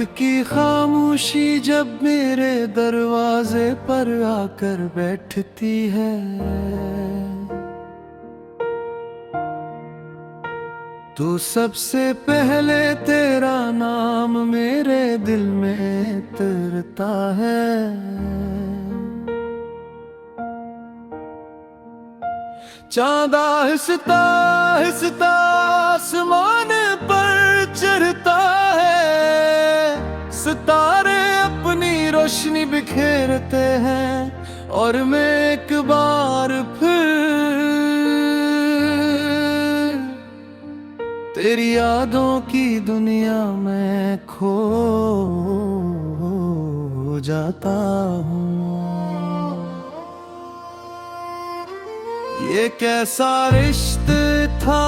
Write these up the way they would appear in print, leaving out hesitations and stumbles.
की खामोशी जब मेरे दरवाजे पर आकर बैठती है, तो सबसे पहले तेरा नाम मेरे दिल में तरता है। चांद आहिस्ता आहिस्ता आसमान पर चढ़ता है, सितारे अपनी रोशनी बिखेरते हैं और मैं एक बार फिर तेरी यादों की दुनिया में खो जाता हूँ। ये कैसा रिश्ता था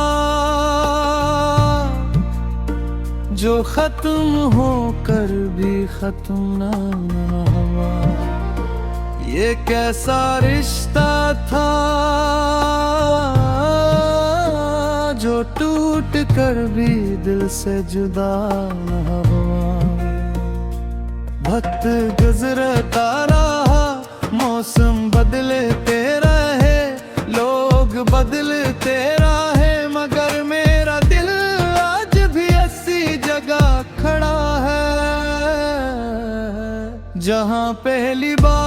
जो खत्म होकर भी खत्म ना हुआ। ये कैसा रिश्ता था जो टूट कर भी दिल से जुदा ना हुआ। वक्त गुजरता रहा, मौसम बदलते रहे, लोग बदलते रहे, मगर मेरा दिल आज भी ऐसी जगह खड़ा है जहां पहली बार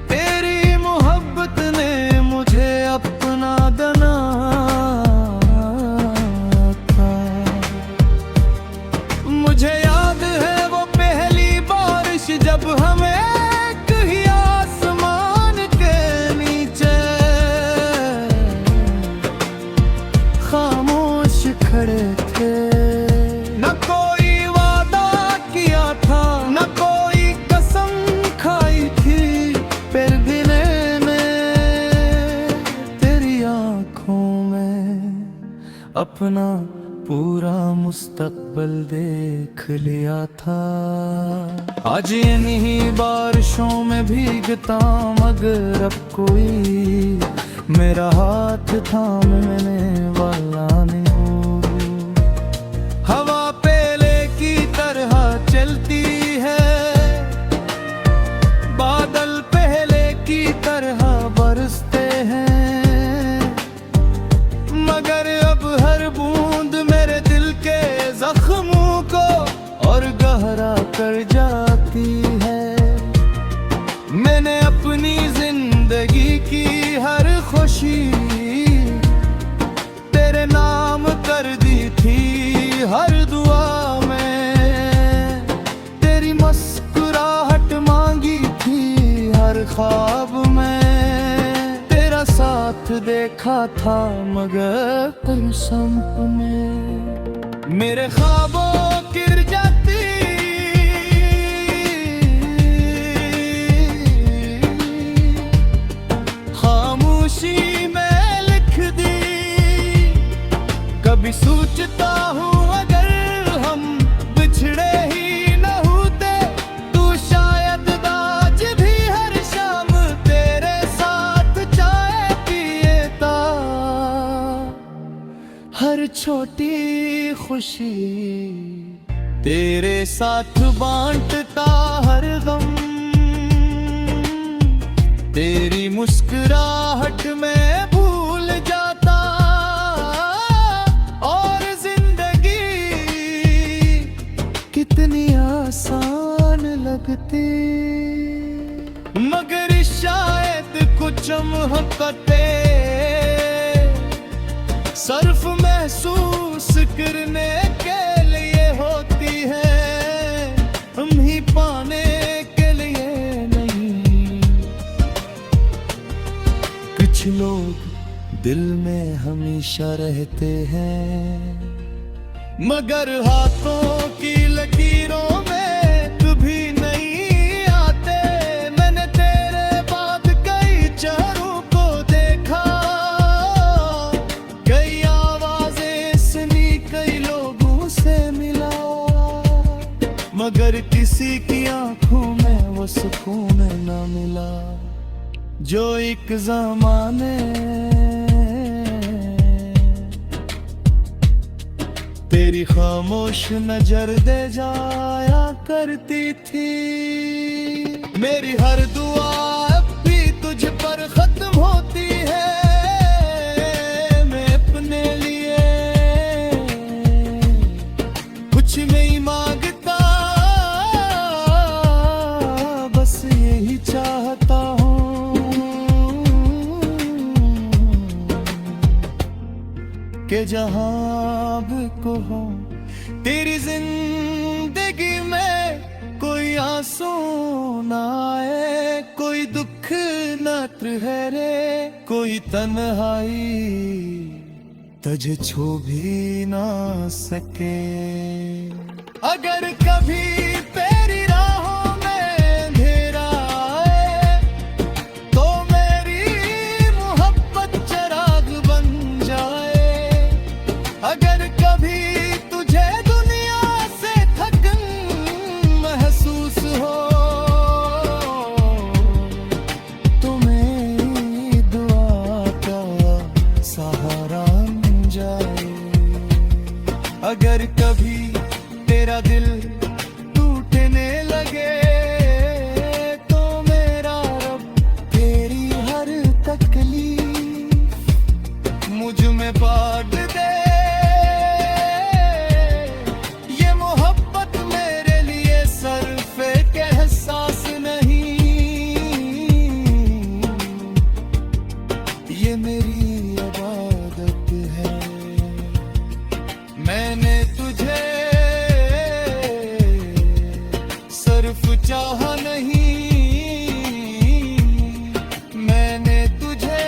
तेरी मोहब्बत ने मुझे अपना बना था। मुझे याद है वो पहली बारिश जब हमें खड़े थे। न कोई वादा किया था, न कोई कसम खाई थी, फिर भी मैंने तेरी आँखों में अपना पूरा मुस्तकबिल देख लिया था। आज इन्हीं बारिशों में भीगता, मगर अब कोई मेरा हाथ थामने वाला नहीं। हवा पहले की तरह चलती है, बादल पहले की तरह बरसते हैं, मगर अब हर बूंद मेरे दिल के जख्मों को और गहरा कर जाती है। मैंने अपनी जिंदगी की हर खुशी तेरे नाम कर दी थी, हर दुआ में तेरी मुस्कुराहट मांगी थी, हर ख्वाब में तेरा साथ देखा था, मगर तेरे सपने मेरे ख्वाबों गिर जाती। खामोशी में लिख दी, कभी सोचता हूँ हर छोटी खुशी तेरे साथ बांटता, हर गम तेरी मुस्कुराहट में भूल जाता, और जिंदगी कितनी आसान लगती। मगर शायद कुछ महब्बतें सिर्फ महसूस करने के लिए होती है, हम ही पाने के लिए नहीं। कुछ लोग दिल में हमेशा रहते हैं, मगर हाथों की लकीरों में कभी नहीं आते। मैंने तेरे बाद कई चेहरों को देखा, मगर किसी की आंखों में वो सुकून न मिला जो एक ज़माने तेरी खामोश नजर दे जाया करती थी। मेरी हर दुआ अब भी तुझ पर खत्म होती है। मैं अपने लिए कुछ नहीं मांगता, बस यही चाहता हूँ कि जहाँ भी को हो तेरी जिंदगी में कोई आंसू ना आए, कोई दुख न ठहरे, कोई तन्हाई तुझे छू भी ना सके। अगर कभी तेरी राहों में अंधेरा आए तो मेरी मोहब्बत चिराग बन जाए। अगर कभी तुझे दुनिया से थकन महसूस हो तो मेरी दुआ का सहारा बन जाए। अगर कभी तेरा दिल टूटने लगे तो मेरा रब तेरी हर तकलीफ मुझ में बांट दे। ये मोहब्बत मेरे लिए सिर्फ एक एहसास नहीं, ये मेरी इबादत है। मैंने तुझे सिर्फ चाहा नहीं, मैंने तुझे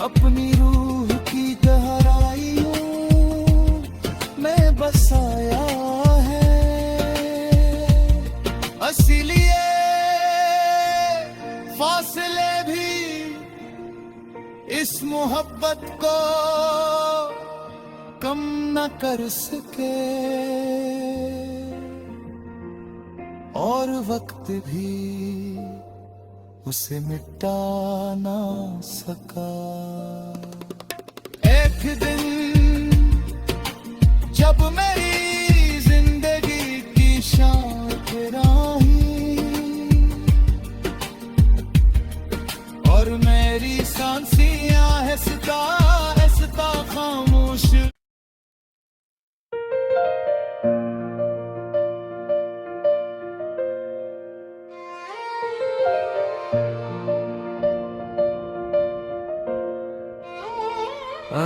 अपनी रूह की गहराइयों में बसाया है। इसीलिए फासले भी इस मोहब्बत को कम न कर सके और वक्त भी उसे मिटा ना सका। एक दिन जब मेरी जिंदगी की शान राही और मेरी सांसियां हंसता हंसता खामोश।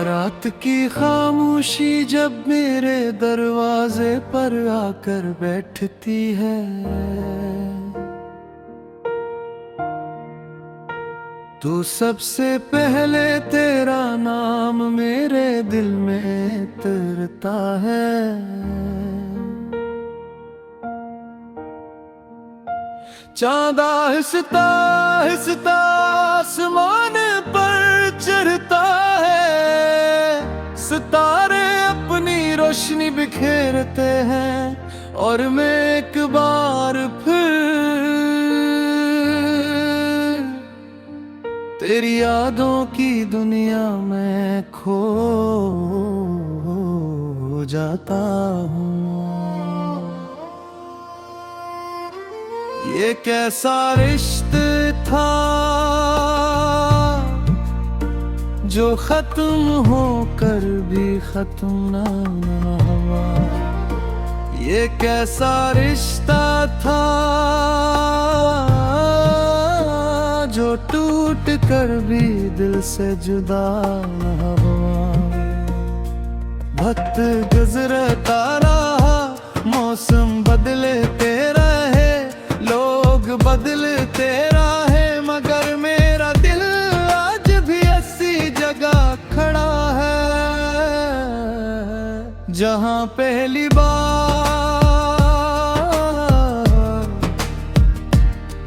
रात की खामोशी जब मेरे दरवाजे पर आकर बैठती है तो सबसे पहले तेरा नाम मेरे दिल में तरता है। चांद आहिस्ता आहिस्ता आसमान पर चढ़ता है, सितारे अपनी रोशनी बिखेरते हैं और मैं एक बार फिर तेरी यादों की दुनिया में खो जाता हूँ। ये कैसा रिश्ता था जो खत्म होकर भी खत्म ना हुआ। ये कैसा रिश्ता था जो टूट कर भी दिल से जुदा ना हुआ। वक्त गुजरता रहा, मौसम बदलते रहे, लोग बदलते रहे, मगर मेरा दिल आज भी ऐसी जगह खड़ा है जहां पहली बार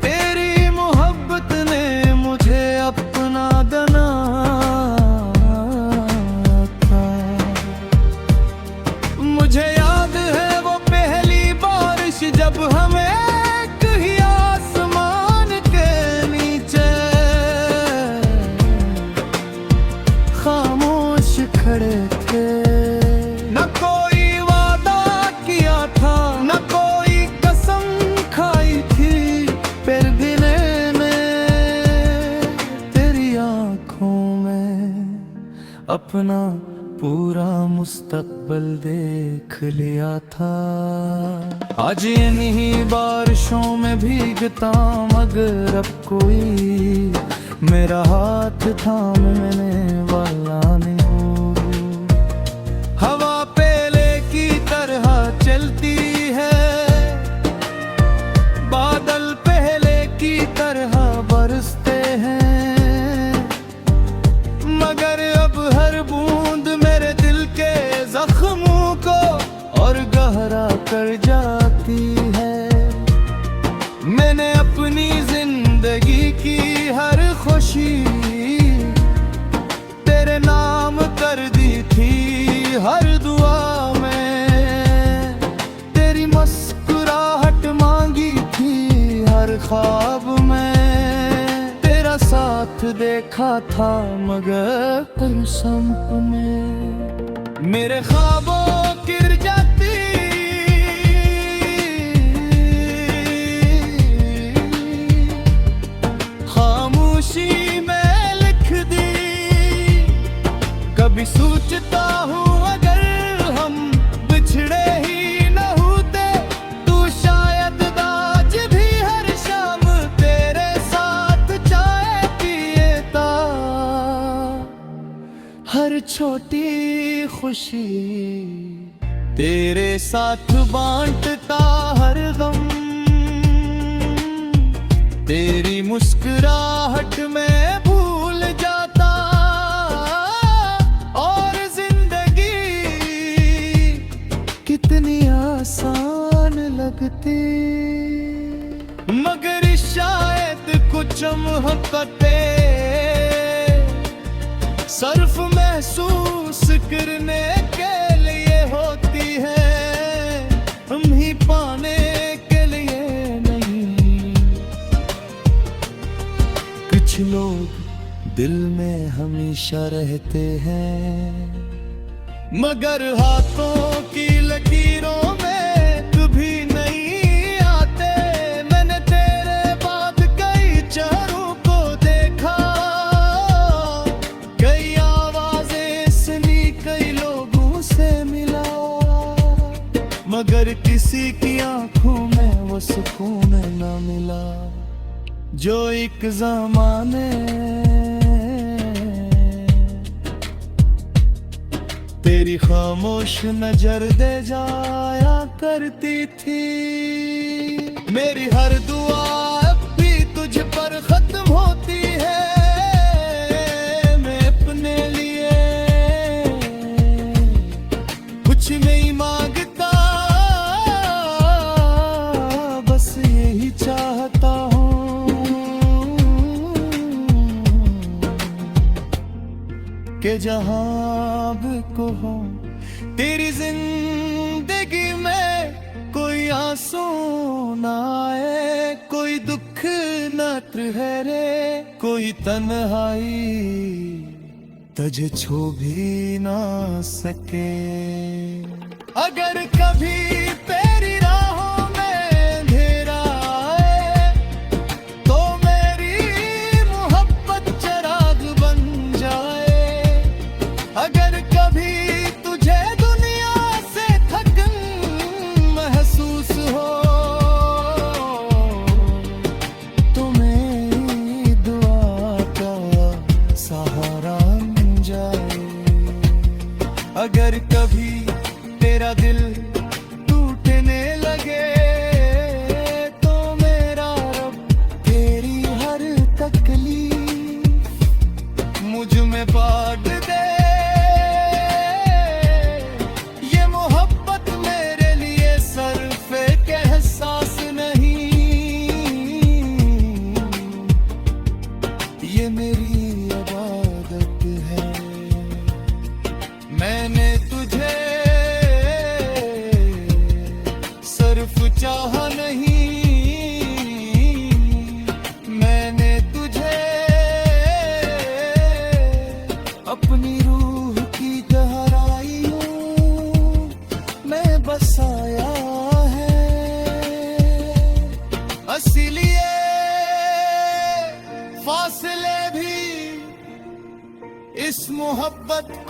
तेरी मोहब्बत ने मुझे अपना बना था। मुझे याद है वो पहली बारिश जब हमें कहीं आसमान के नीचे खामोश खड़े थे। न कोई वादा किया था, न कोई कसम खाई थी, फिर भी मैंने तेरी आंखों में अपना पूरा मुस्तकबिल देख लिया था। आज इन्हीं बारिशों में भीगता, मगर अब कोई मेरा हाथ थामने वाला नहीं हो। हवा पेले की तरह चलती है, बादल पहले की तरह बरसते हैं, मगर अब हर बूंद मेरे दिल के जख्मों को और गहरा कर जाती है। मैंने अपनी जिंदगी की हर खुशी तेरे नाम कर दी थी, हर दुआ में तेरी मुस्कुराहट मांगी थी, हर ख्वाब में तेरा साथ देखा था, मगर तेरे सपने मेरे ख्वाबों गिर जाती। खामोशी में लिख दी, कभी सोचता हूँ अगर हम बिछड़े ही न होते, तू शायद आज भी हर शाम तेरे साथ चाय पिएता। हर छोटी खुशी तेरे साथ बांटता, हर गम तेरी मुस्कुराहट में भूल जाता, और जिंदगी कितनी आसान लगती। मगर शायद कुछ मोहब्बतें सिर्फ महसूस करने के लिए होती है, हम ही पाने के लिए नहीं। कुछ लोग दिल में हमेशा रहते हैं, मगर हाथों की लकीरों में कभी नहीं आते। मैंने तेरे बाद कई चेहरों को देखा, कई आवाजें सुनी, कई लोगों से मिला, मगर किसी की आंखों में वो सुकून न मिला जो एक ज़माने तेरी खामोश नजर दे जाया करती थी। मेरी हर दुआ अब भी तुझ पर खत्म होती है, मैं अपने लिए कुछ नहीं मांगता, बस यही चाहता हूँ कि जहाँ भी को हो तेरी जिंदगी में कोई आंसू ना आए, कोई दुख न ठहरे, कोई तन्हाई तुझे छू भी ना सके। अगर कभी तेरी राहों में अंधेरा आए, तो मेरी मोहब्बत चिराग बन जाए। अगर कभी तुझे दुनिया से थकन महसूस हो, तो मेरी दुआ का सहारा बन जाए। अगर कभी तेरा दिल टूटने लगे, तो मेरा रब तेरी हर तकलीफ मुझ में बांट दे। ये मोहब्बत मेरे लिए सिर्फ एक एहसास नहीं, ये मेरी इबादत है। मैंने तुझे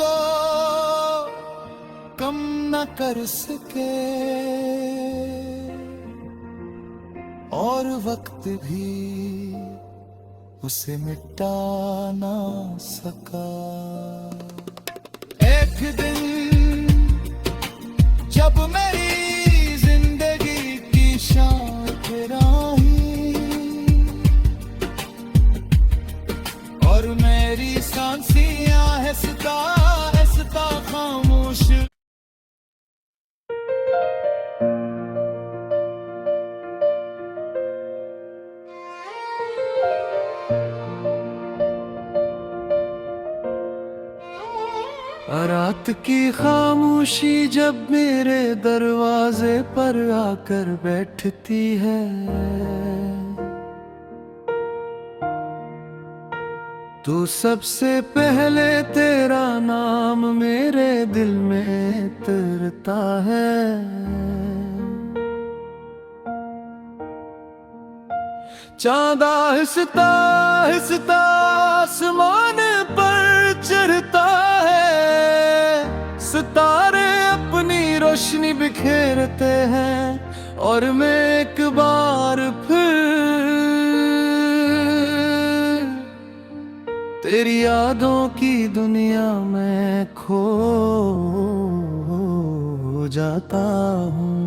को कम न कर सके और वक्त भी उसे मिटा ना सका। एक दिन जब मेरी जिंदगी की शाखराही और मेरी सांसियां हंसता हंसता खामोश। रात की खामोशी जब मेरे दरवाजे पर आकर बैठती है, तो सबसे पहले तेरा नाम मेरे दिल में तरता है। चांद आहिस्ता आहिस्ता आसमान पर चढ़ता है, सितारे अपनी रोशनी बिखेरते हैं और मैं एक बार फिर तेरी यादों की दुनिया में खो जाता हूँ।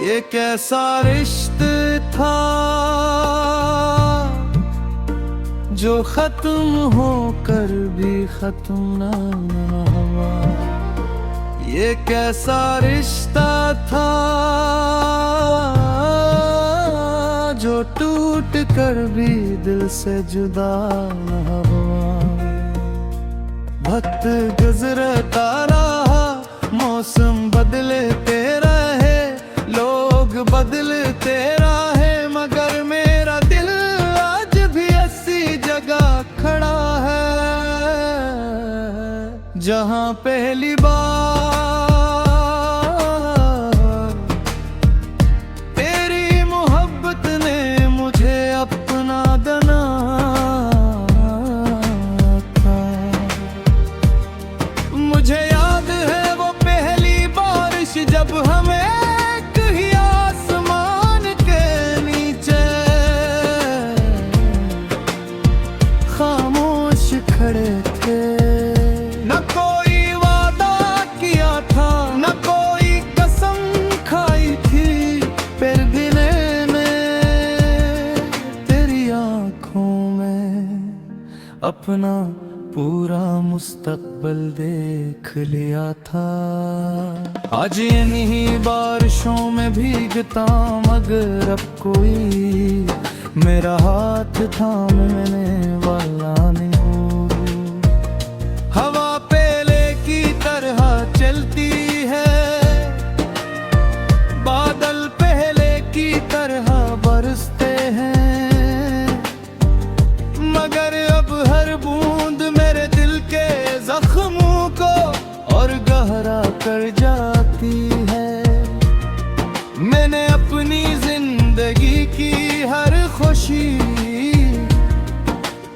ये कैसा रिश्ता था जो खत्म होकर भी खत्म ना हुआ। ये कैसा रिश्ता था जो टूट कर भी दिल से जुदा ना हुआ। वक्त गुजरता रहा, मौसम बदलते रहे, लोग बदलते रहे, मगर मेरा दिल आज भी ऐसी जगह खड़ा है जहां पहली बार तेरी मोहब्बत ने मुझे अपना बना था। मुझे याद है वो पहली बारिश जब हमें खड़े थे। न कोई वादा किया था, न कोई कसम खाई थी, फिर भी मैंने तेरी आंखों में अपना पूरा मुस्तकबिल देख लिया था। आज इन्हीं बारिशों में भीगता, मगर अब कोई मेरा हाथ थामने वाला नहीं। हवा पहले की तरह चलती है, बादल पहले की तरह बरसते हैं, मगर अब हर बूंद मेरे दिल के जख्मों को और गहरा कर जाती है। मैंने अपनी जिंदगी की हर खुशी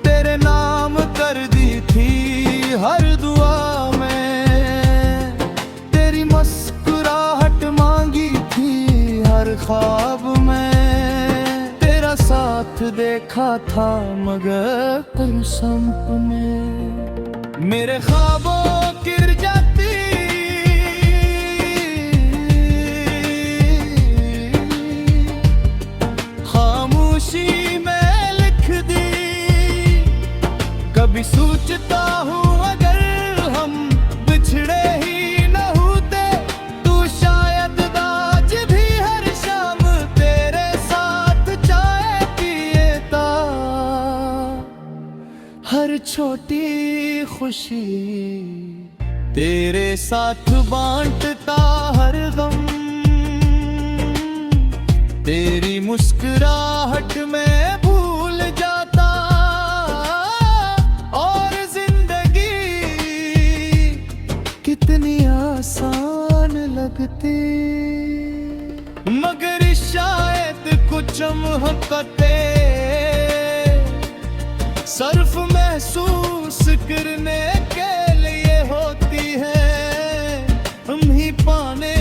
तेरे नाम कर दी थी, हर दुआ में तेरी मुस्कुराहट मांगी थी, हर ख्वाब में तेरा साथ देखा था, मगर तेरे सपने मेरे ख्वाबों गिर जाती। खामोशी में लिख दी, कभी सोचता हूँ अगर हम बिछड़े ही न होते, तू शायद आज भी हर शाम तेरे साथ चाय पिएता। हर छोटी खुशी तेरे साथ बांटता, हर गम तेरी मुस्कुराहट में भूल जाता, और जिंदगी कितनी आसान लगती। मगर शायद कुछ महकते सिर्फ महसूस करने के लिए होती है, हम ही पाने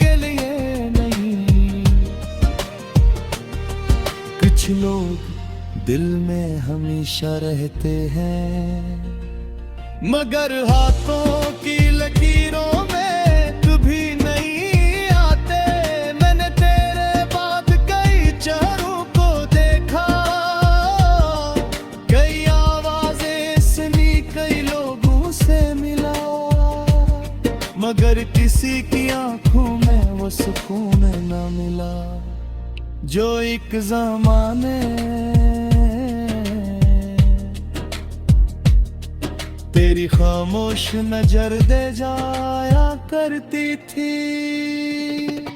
के लिए नहीं। कुछ लोग दिल में हमेशा रहते हैं, मगर हाथों की लकीरों में कभी नहीं आते। मैंने तेरे बाद कई चेहरों को देखा, कई आवाजें सुनी, कई लोगों से मिला, मगर किसी की आंखों में वो सुकून न मिला जो एक ज़माने तेरी खामोश नजर दे जाया करती थी।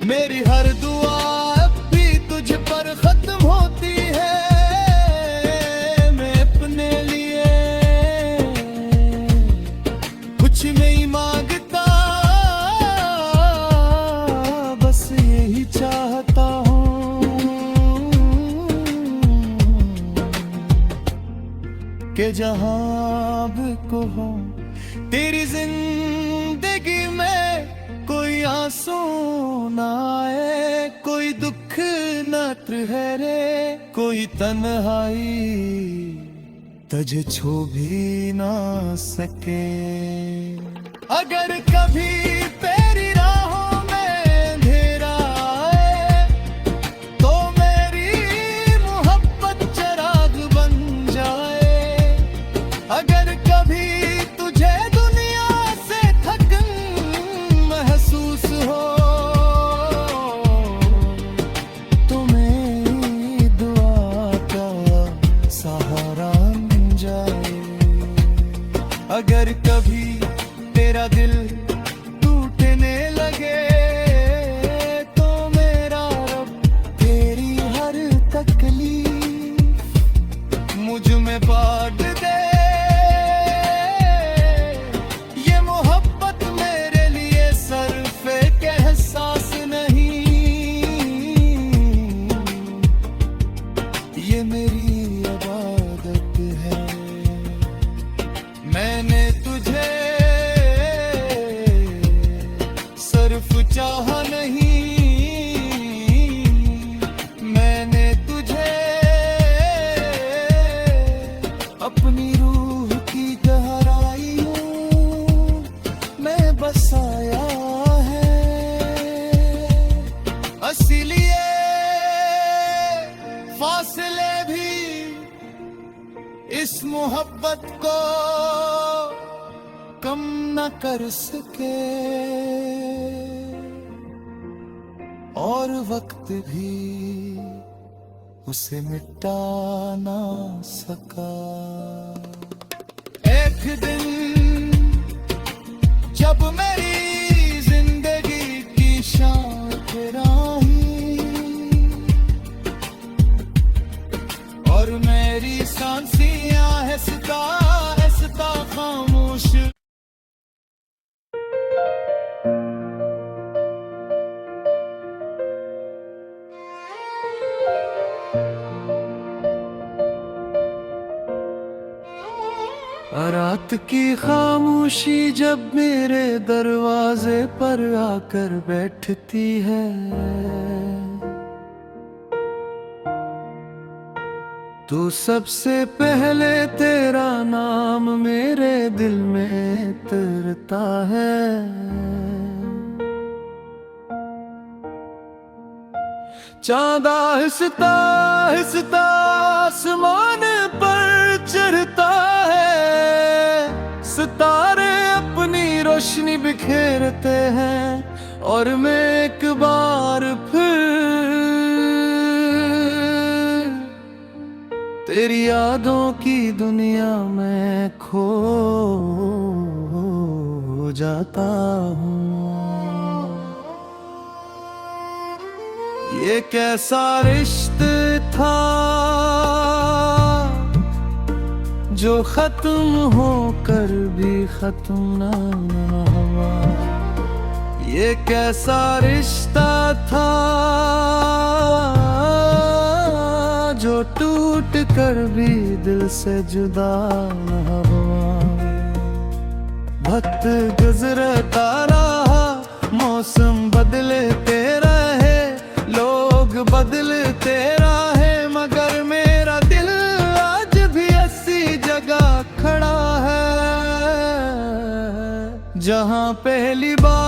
मेरी हर दुआ अब भी तुझ पर खत्म होती है। मैं अपने लिए कुछ नहीं मांगता, बस यही चाहता हूँ कि जहाँ को हो तेरी जिंदगी में कोई आंसू ना आए, कोई दुख न ठहरे, कोई तन्हाई तुझे छू भी ना सके। अगर कभी तेरी राहों में अंधेरा आए तो मेरी मोहब्बत चिराग बन जाए। अगर कभी तुझे दुनिया से थकन महसूस हो तो मेरी दुआ का सहारा बन जाए। अगर कभी तेरा दिल टूटने लगे तो मेरा रब तेरी हर तकलीफ मुझ में बांट दे। ये मेरी इबादत है। मैंने तुझे सिर्फ चाहा नहीं, मैंने तुझे अपनी रूह की गहराइयों में बसाया है। इसीलिए फासले भी इस मोहब्बत को कम न कर सके और वक्त भी उसे मिटा ना सका। एक दिन जब मेरी जिंदगी की शान राही और मेरी सांसियां हंसता हंसता खामोश। रात की खामोशी जब मेरे दरवाजे पर आकर बैठती है तो सबसे पहले तेरा नाम मेरे दिल में तरता है। चांद आहिस्ता आहिस्ता आसमान पर चढ़ता है, सितारे अपनी रोशनी बिखेरते हैं और मैं एक बार फिर तेरी यादों की दुनिया में खो जाता हूँ। ये कैसा रिश्ता था जो खत्म होकर भी खत्म ना हुआ। ये कैसा रिश्ता था जो टूट कर भी दिल से जुदा न हुआ। वक्त गुजरता रहा, मौसम बदलते रहे, लोग बदलते रहे, मगर मेरा दिल आज भी ऐसी जगह खड़ा है जहां पहली बार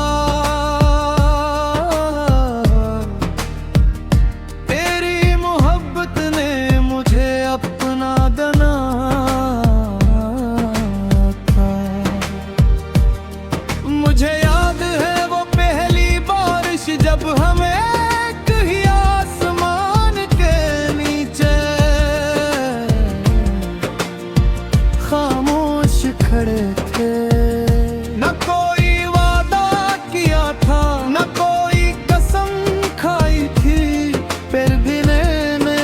तेरी मोहब्बत ने मुझे अपना बना था। मुझे याद है वो पहली बारिश जब हमें कहीं आसमान के नीचे खामोश खड़े थे। न कोई वादा किया था, न कोई कसम खाई थी, फिर भी मैंने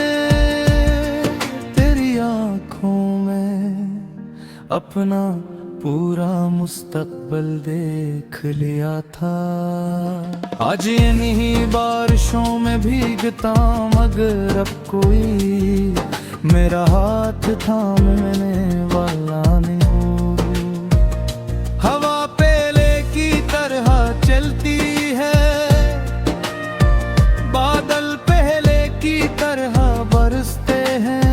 तेरी आंखों में अपना पूरा मुस्तकबिल देख लिया था। आज इन्हीं बारिशों में भीगता, मगर अब कोई मेरा हाथ थामने वाला नहीं हो। हवा पहले की तरह चलती है, बादल पहले की तरह बरसते हैं,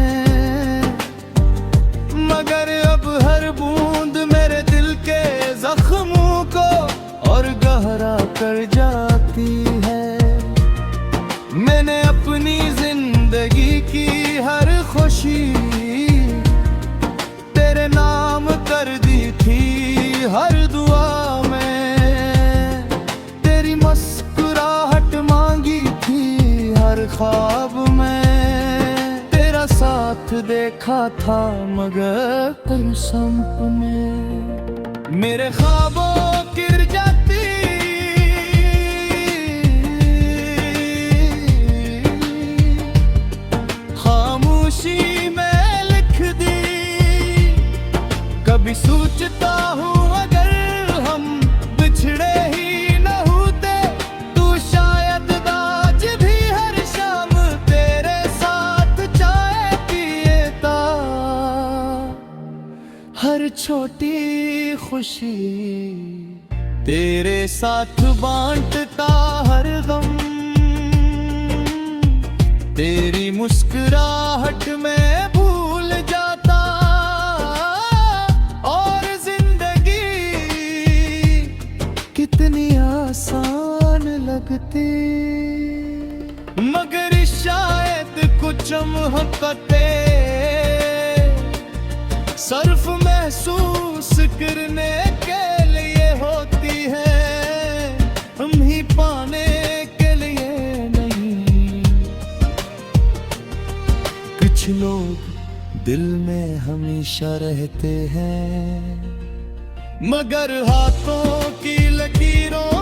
मगर अब हर बूंद मेरे दिल के जख्मों को और गहरा कर जाती है। मैंने अपनी जिंदगी की हर खुशी तेरे नाम कर दी थी, हर दुआ में तेरी मुस्कुराहट मांगी थी, हर ख्वाब में तेरा साथ देखा था, मगर तेरे सपने मेरे ख्वाबों गिर जाती। खामोशी में लिख दी, कभी सोचता हूँ अगर हम बिछड़े ही न होते, तू शायद आज भी हर शाम तेरे साथ चाय पिएता। हर छोटी खुशी तेरे साथ बांटता, हर गम तेरी मुस्कुराहट में भूल जाता, और जिंदगी कितनी आसान लगती। मगर शायद कुछ मोहब्बतें सिर्फ महसूस करने के लिए होती है, हम ही पाने के लिए नहीं। कुछ लोग दिल में हमेशा रहते हैं, मगर हाथों की लकीरों